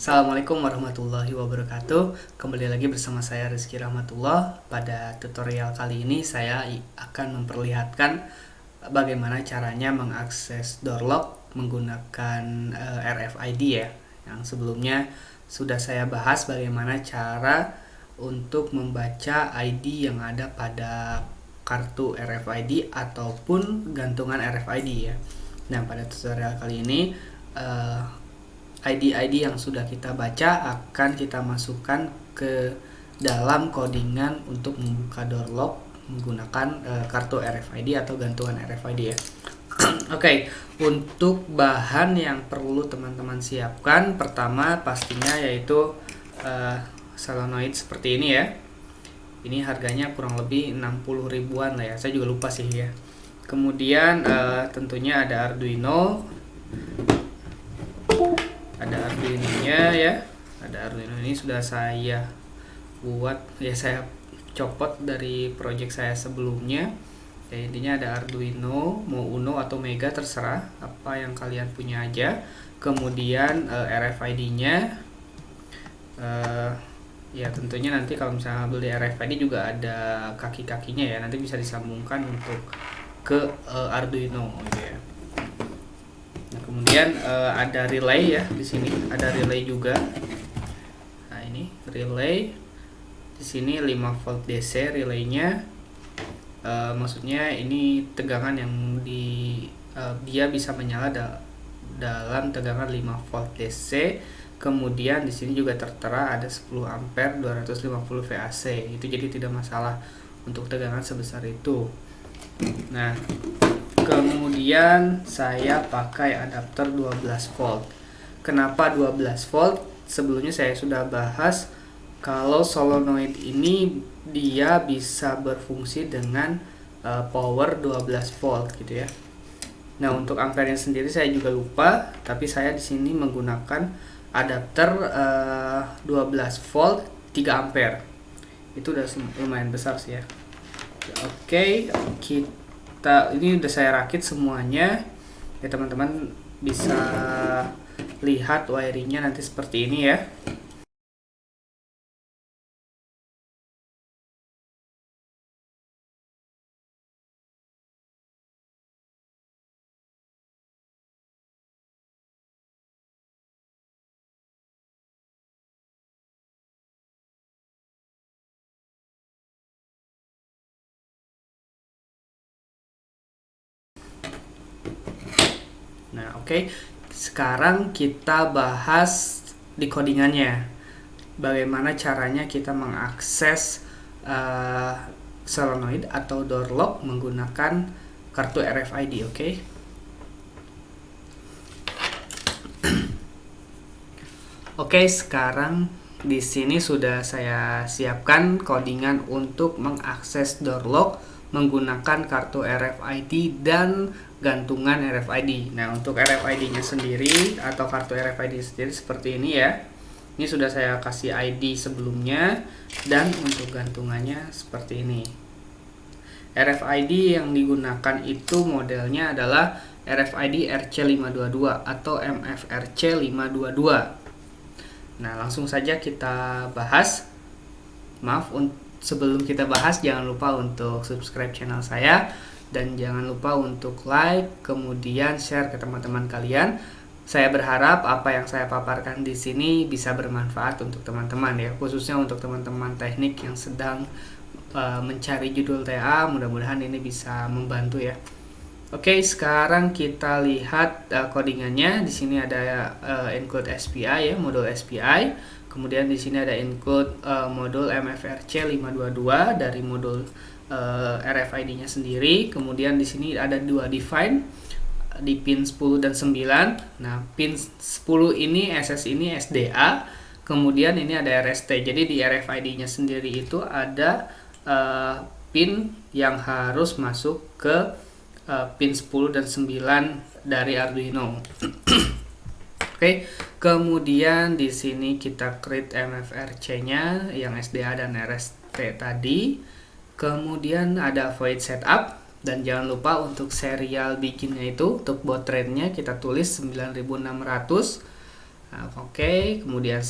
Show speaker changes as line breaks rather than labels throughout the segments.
Assalamualaikum warahmatullahi wabarakatuh. Kembali lagi bersama saya Rizky Rahmatullah. Pada tutorial kali ini saya akan memperlihatkan bagaimana caranya mengakses door lock menggunakan RFID ya. Yang sebelumnya sudah saya bahas bagaimana cara untuk membaca ID yang ada pada kartu RFID ataupun gantungan RFID ya. Nah, pada tutorial kali ini ID-ID yang sudah kita baca akan kita masukkan ke dalam codingan untuk membuka door lock menggunakan kartu RFID atau gantungan RFID ya. Oke, untuk bahan yang perlu teman-teman siapkan, pertama pastinya yaitu solenoid seperti ini ya. Ini harganya kurang lebih 60 ribuan lah ya, saya juga lupa sih ya. Kemudian tentunya ada Arduino, nya ya. Ada Arduino, ini sudah saya buat ya, saya copot dari project saya sebelumnya ya. Intinya ada Arduino, mau Uno atau Mega terserah, apa yang kalian punya aja. Kemudian RFID nya ya tentunya nanti kalau misalnya beli RFID juga ada kaki-kakinya ya, nanti bisa disambungkan untuk ke Arduino gitu ya. Kemudian ada relay ya, di sini ada relay juga. Nah, ini relay. Di sini 5 volt DC relaynya. Maksudnya ini tegangan yang dia bisa menyala dalam tegangan 5 volt DC. Kemudian di sini juga tertera ada 10 ampere 250 VAC. Itu jadi tidak masalah untuk tegangan sebesar itu. Nah, kemudian saya pakai adapter 12 volt. Kenapa 12 volt? Sebelumnya saya sudah bahas kalau solenoid ini dia bisa berfungsi dengan power 12 volt gitu ya. Nah, untuk ampernya sendiri saya juga lupa, tapi saya di sini menggunakan adapter 12 volt 3 ampere. Itu udah lumayan besar sih ya. Oke, ini udah saya rakit semuanya ya, teman-teman bisa lihat wiringnya nanti seperti ini ya. Nah, oke. Sekarang kita bahas decodingannya. Bagaimana caranya kita mengakses solenoid atau door lock menggunakan kartu RFID, oke? Oke, sekarang di sini sudah saya siapkan codingan untuk mengakses door lock menggunakan kartu RFID dan gantungan RFID. Nah, untuk RFID-nya sendiri atau kartu RFID sendiri seperti ini ya. Ini sudah saya kasih ID sebelumnya, dan untuk gantungannya seperti ini. RFID yang digunakan itu modelnya adalah RFID RC522 atau MFRC 522. Nah, langsung saja kita bahas. Maaf, sebelum kita bahas jangan lupa untuk subscribe channel saya dan jangan lupa untuk like, kemudian share ke teman-teman kalian. Saya berharap apa yang saya paparkan di sini bisa bermanfaat untuk teman-teman ya, khususnya untuk teman-teman teknik yang sedang mencari judul TA. Mudah-mudahan ini bisa membantu ya. Oke, sekarang kita lihat codingannya. Di sini ada encode SPI ya, modul SPI. Kemudian di sini ada encode modul MFRC 522 dari modul RFID-nya sendiri. Kemudian di sini ada 2 define di pin 10 dan 9. Nah, pin 10 ini SS ini SDA. Kemudian ini ada RST. Jadi di RFID-nya sendiri itu ada pin yang harus masuk ke pin 10 dan 9 dari Arduino. Oke, kemudian di sini kita create MFRC-nya yang SDA dan RST tadi. Kemudian ada void setup, dan jangan lupa untuk serial bikinnya itu untuk baud rate-nya kita tulis 9600. Nah, oke, kemudian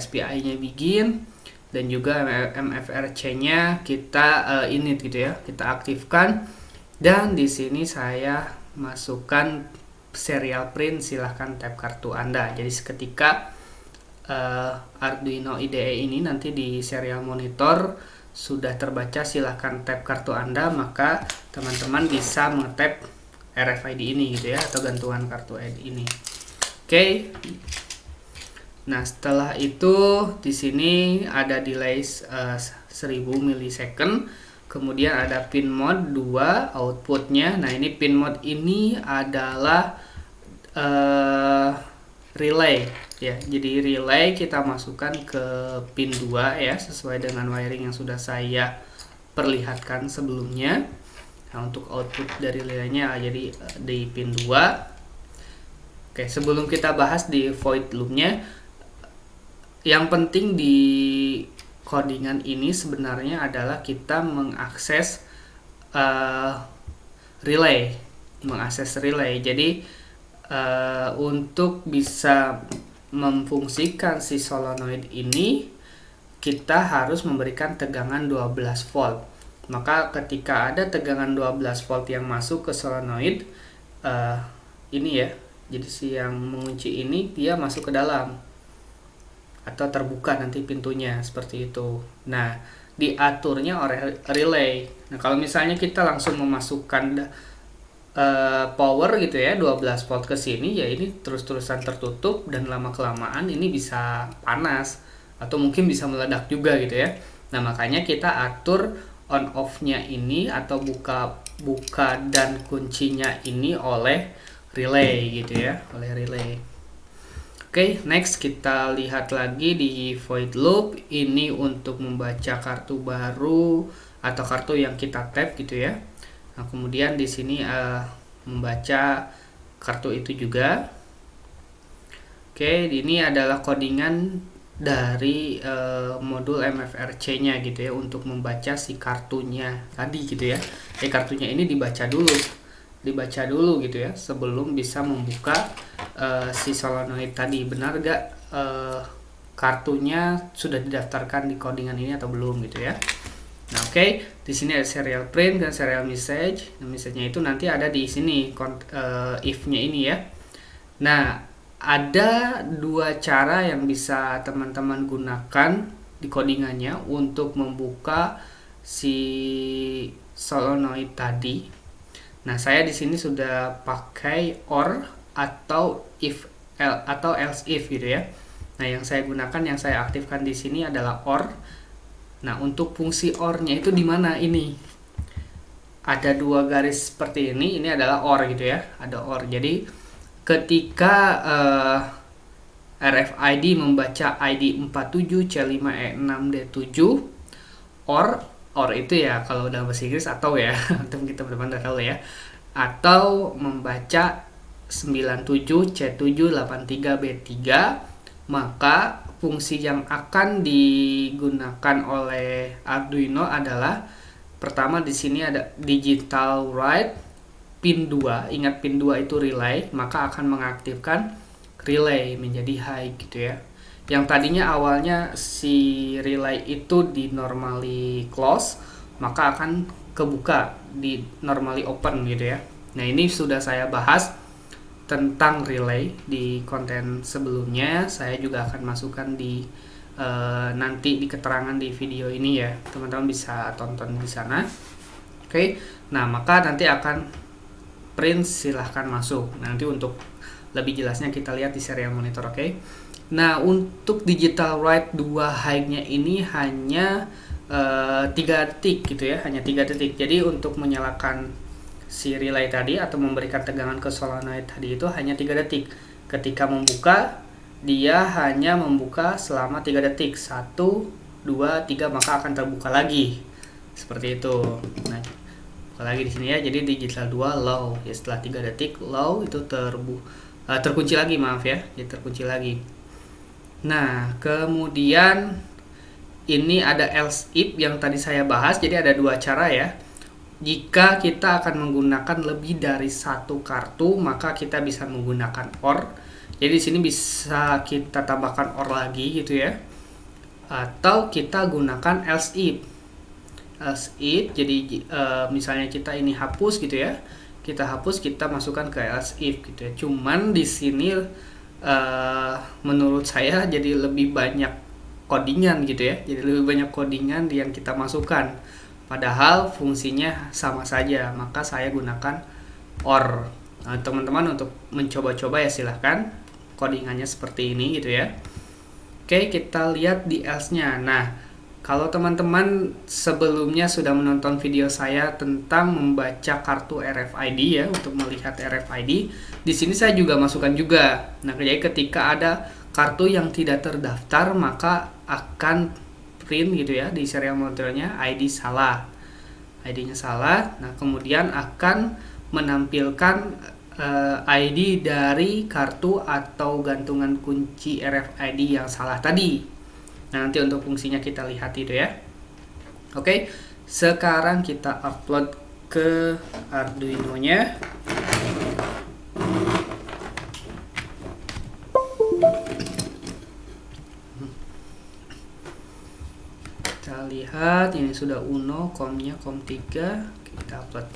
SPI-nya begin, dan juga MFRC-nya kita init gitu ya, kita aktifkan. Dan di sini saya masukkan serial print, silahkan tap kartu Anda. Jadi ketika Arduino IDE ini nanti di serial monitor sudah terbaca, silahkan tap kartu Anda, maka teman-teman bisa mengetap RFID ini gitu ya, atau gantungan kartu ID ini. Oke. Nah, setelah itu di sini ada delay 1000 milisecond. Kemudian ada pin mode 2 outputnya. Nah, ini pin mode ini adalah relay ya. Jadi relay kita masukkan ke pin 2 ya, sesuai dengan wiring yang sudah saya perlihatkan sebelumnya. Nah, untuk output dari relaynya jadi di pin 2. Oke, sebelum kita bahas di void loop-nya, yang penting di codingan ini sebenarnya adalah kita mengakses relay, Jadi untuk bisa memfungsikan si solenoid ini, kita harus memberikan tegangan 12 volt. Maka ketika ada tegangan 12 volt yang masuk ke solenoid ini ya, jadi si yang mengunci ini dia masuk ke dalam atau terbuka nanti pintunya seperti itu. Nah, diaturnya oleh relay. Nah, kalau misalnya kita langsung memasukkan power gitu ya, 12 volt ke sini, ya ini terus-terusan tertutup dan lama-kelamaan ini bisa panas atau mungkin bisa meledak juga gitu ya. Nah, makanya kita atur on off-nya ini atau buka dan kuncinya ini oleh relay gitu ya, oleh relay. Oke, next kita lihat lagi di void loop. Ini untuk membaca kartu baru atau kartu yang kita tap gitu ya. Nah, kemudian di sini membaca kartu itu juga. Oke, ini adalah codingan dari modul MFRC-nya gitu ya, untuk membaca si kartunya tadi gitu ya. Kartunya ini dibaca dulu gitu ya, sebelum bisa membuka si solenoid tadi. Benar gak kartunya sudah didaftarkan di codingan ini atau belum gitu ya. Nah, oke, di sini ada serial print dan serial message. Nah, message-nya itu nanti ada di sini if-nya ini ya. Nah, ada dua cara yang bisa teman-teman gunakan di codingannya untuk membuka si solenoid tadi. Nah, saya di sini sudah pakai OR atau if atau else if gitu ya. Nah, yang saya gunakan, yang saya aktifkan di sini adalah OR. Nah, untuk fungsi OR-nya itu di mana ini? Ada dua garis seperti ini adalah OR gitu ya. Ada OR. Jadi ketika RFID membaca ID 47C5E6D7, OR itu ya kalau dalam bahasa Inggris atau ya, untuk kita benar-benar tahu ya, atau membaca 97C783B3, maka fungsi yang akan digunakan oleh Arduino adalah pertama di sini ada digital write pin 2. Ingat pin 2 itu relay, maka akan mengaktifkan relay menjadi high gitu ya. Yang tadinya awalnya si relay itu di normally close, maka akan kebuka di normally open gitu ya. Nah, ini sudah saya bahas tentang relay di konten sebelumnya. Saya juga akan masukkan di nanti di keterangan di video ini ya. Teman-teman bisa tonton di sana. Oke. Nah, maka nanti akan print, silahkan masuk. Nanti untuk lebih jelasnya kita lihat di serial monitor, oke? Nah, untuk digital write 2 high-nya ini hanya 3 detik gitu ya, hanya 3 detik. Jadi untuk menyalakan si relay tadi atau memberikan tegangan ke solenoid tadi itu hanya 3 detik. Ketika membuka, dia hanya membuka selama 3 detik. 1, 2, 3, maka akan terbuka lagi. Seperti itu. Nah, buka lagi di sini ya. Jadi digital 2 low. Ya, setelah 3 detik low itu terkunci lagi, maaf ya. Jadi terkunci lagi. Nah, kemudian ini ada else if yang tadi saya bahas. Jadi ada dua cara ya. Jika kita akan menggunakan lebih dari satu kartu, maka kita bisa menggunakan OR. Jadi di sini bisa kita tambahkan OR lagi gitu ya. Atau kita gunakan else if. Else if, jadi misalnya kita ini hapus gitu ya. Kita hapus, kita masukkan ke else if gitu ya. Cuman di sini menurut saya jadi lebih banyak codingan gitu ya. Jadi lebih banyak codingan yang kita masukkan. Padahal fungsinya sama saja, maka saya gunakan OR. Nah, teman-teman untuk mencoba-coba ya silahkan codingannya seperti ini gitu ya. Oke, kita lihat di else-nya. Nah, kalau teman-teman sebelumnya sudah menonton video saya tentang membaca kartu RFID ya, untuk melihat RFID, di sini saya juga masukkan juga. Nah, jadi ketika ada kartu yang tidak terdaftar, maka akan print gitu ya di serial monitornya ID salah. ID-nya salah. Nah, kemudian akan menampilkan ID dari kartu atau gantungan kunci RFID yang salah tadi. Nah, nanti untuk fungsinya kita lihat itu ya. Oke, sekarang kita upload ke Arduino-nya. Kita lihat ini sudah Uno, COM-nya COM 3, kita upload.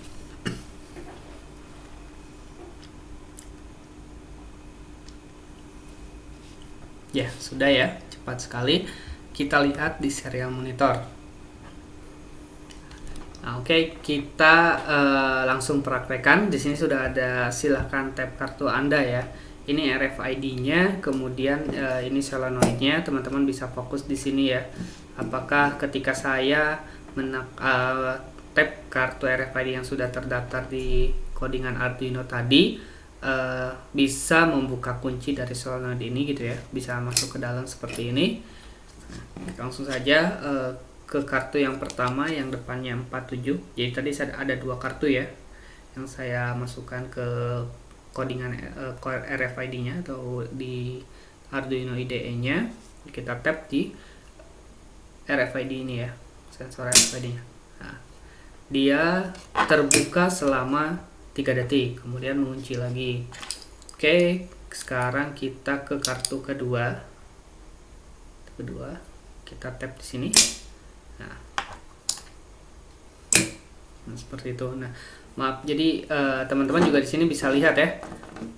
Ya, sudah ya, cepat sekali. Kita lihat di serial monitor. Nah, oke, kita langsung praktekkan. Di sini sudah ada, silahkan tap kartu Anda ya. Ini RFID-nya, kemudian ini solenoid-nya. Teman-teman bisa fokus di sini ya. Apakah ketika saya tap kartu RFID yang sudah terdaftar di codingan Arduino tadi bisa membuka kunci dari solenoid ini gitu ya, bisa masuk ke dalam seperti ini. Langsung saja ke kartu yang pertama yang depannya 47. Jadi tadi ada dua kartu ya yang saya masukkan ke codingan RFID-nya atau di Arduino IDE-nya. Kita tap di RFID ini ya, sensor RFID-nya. Nah, dia terbuka selama 3 detik, kemudian mengunci lagi. Oke, sekarang kita ke kartu kedua. Kita tap di sini. Nah, seperti itu. Nah, maaf, jadi teman-teman juga di sini bisa lihat ya,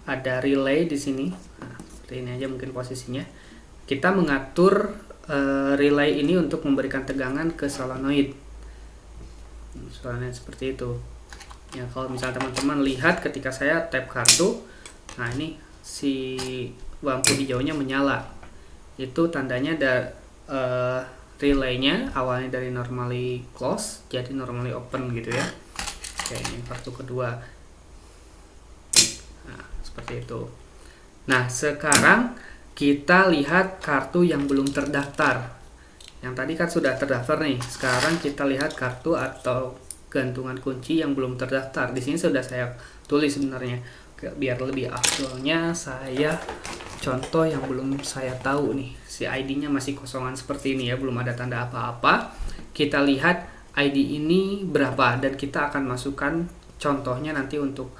ada relay di sini. Nah, seperti ini aja mungkin posisinya. Kita mengatur relay ini untuk memberikan tegangan ke solenoid. Solenoid seperti itu. Ya, kalau misalnya teman-teman lihat ketika saya tap kartu, nah ini si lampu hijaunya menyala. Itu tandanya relaynya awalnya dari normally close jadi normally open gitu ya. Oke, ini kartu kedua. Nah, seperti itu. Nah, sekarang kita lihat kartu yang belum terdaftar. Yang tadi kan sudah terdaftar nih. Sekarang kita lihat kartu atau gantungan kunci yang belum terdaftar. Di sini sudah saya tulis sebenarnya. Biar lebih afdolnya saya contoh yang belum saya tahu nih. Si ID-nya masih kosongan seperti ini ya, belum ada tanda apa-apa. Kita lihat ID ini berapa dan kita akan masukkan contohnya nanti untuk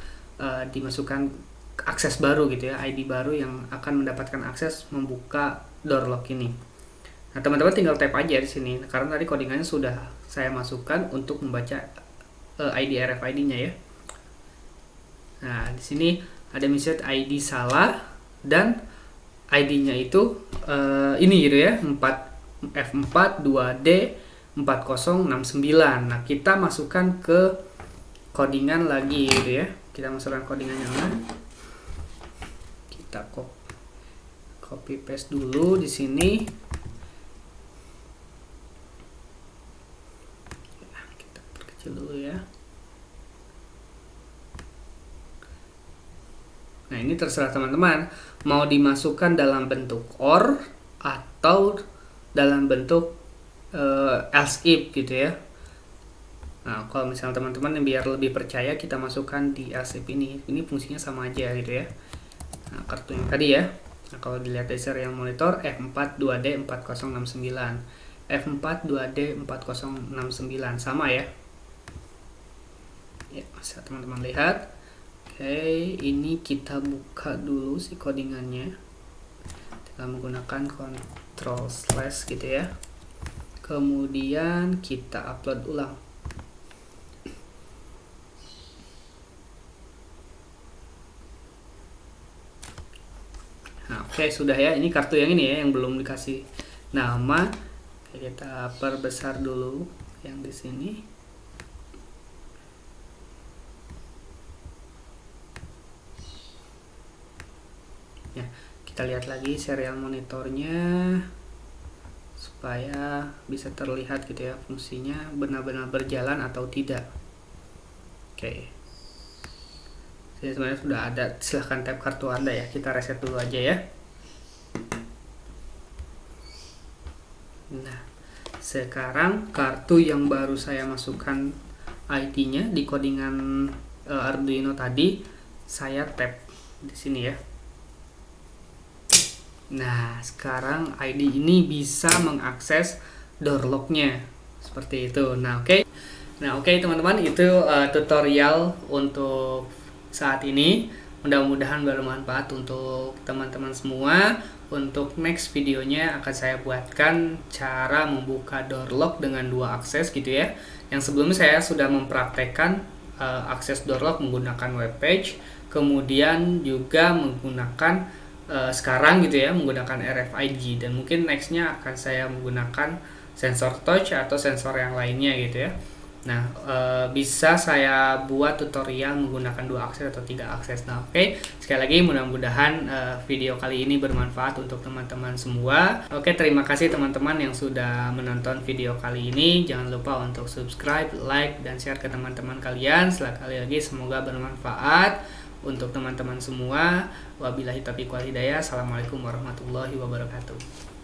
dimasukkan akses baru gitu ya, ID baru yang akan mendapatkan akses membuka door lock ini. Nah, teman-teman tinggal tap aja di sini karena tadi codingannya sudah saya masukkan untuk membaca ID RFID-nya ya. Nah, di sini ada misalnya ID salah dan ID-nya itu ini gitu ya, F4 2D 4069. Nah, kita masukkan ke codingan lagi gitu ya. Kita masukkan codingannya. Kita copy paste dulu di sini. Kita perkecil dulu ya. Nah, ini terserah teman-teman mau dimasukkan dalam bentuk OR atau dalam bentuk else if gitu ya. Nah, kalau misalnya teman-teman yang biar lebih percaya, kita masukkan di else if ini. Ini fungsinya sama aja gitu ya. Nah, kartu yang tadi ya. Nah, kalau dilihat dari serial monitor F4 2D 4069. F4 2D 4069 sama ya. Ya, bisa teman-teman lihat. Oke, ini kita buka dulu si codingannya. Kita menggunakan Ctrl/ gitu ya. Kemudian kita upload ulang. Nah, oke, sudah ya. Ini kartu yang ini ya, yang belum dikasih nama. Kita perbesar dulu yang di sini. Ya, kita lihat lagi serial monitornya supaya bisa terlihat gitu ya fungsinya benar-benar berjalan atau tidak. Oke. Ini sebenarnya sudah ada, silahkan tap kartu Anda ya. Kita reset dulu aja ya. Nah, sekarang kartu yang baru saya masukkan ID-nya di codingan Arduino tadi, saya tap di sini ya. Nah, sekarang ID ini bisa mengakses door lock-nya seperti itu. Nah, oke. Nah, oke teman-teman, itu tutorial untuk saat ini. Mudah-mudahan bermanfaat untuk teman-teman semua. Untuk next videonya akan saya buatkan cara membuka door lock dengan 2 akses gitu ya. Yang sebelumnya saya sudah mempraktekkan akses door lock menggunakan web page, kemudian juga menggunakan sekarang gitu ya menggunakan RFID, dan mungkin nextnya akan saya menggunakan sensor touch atau sensor yang lainnya gitu ya. Nah, bisa saya buat tutorial menggunakan 2 akses atau 3 akses. Nah, oke. Sekali lagi mudah-mudahan video kali ini bermanfaat untuk teman-teman semua. Oke, terima kasih teman-teman yang sudah menonton video kali ini. Jangan lupa untuk subscribe, like, dan share ke teman-teman kalian. Sekali lagi semoga bermanfaat untuk teman-teman semua. Wabillahi taufiq wal hidayah. Assalamualaikum warahmatullahi wabarakatuh.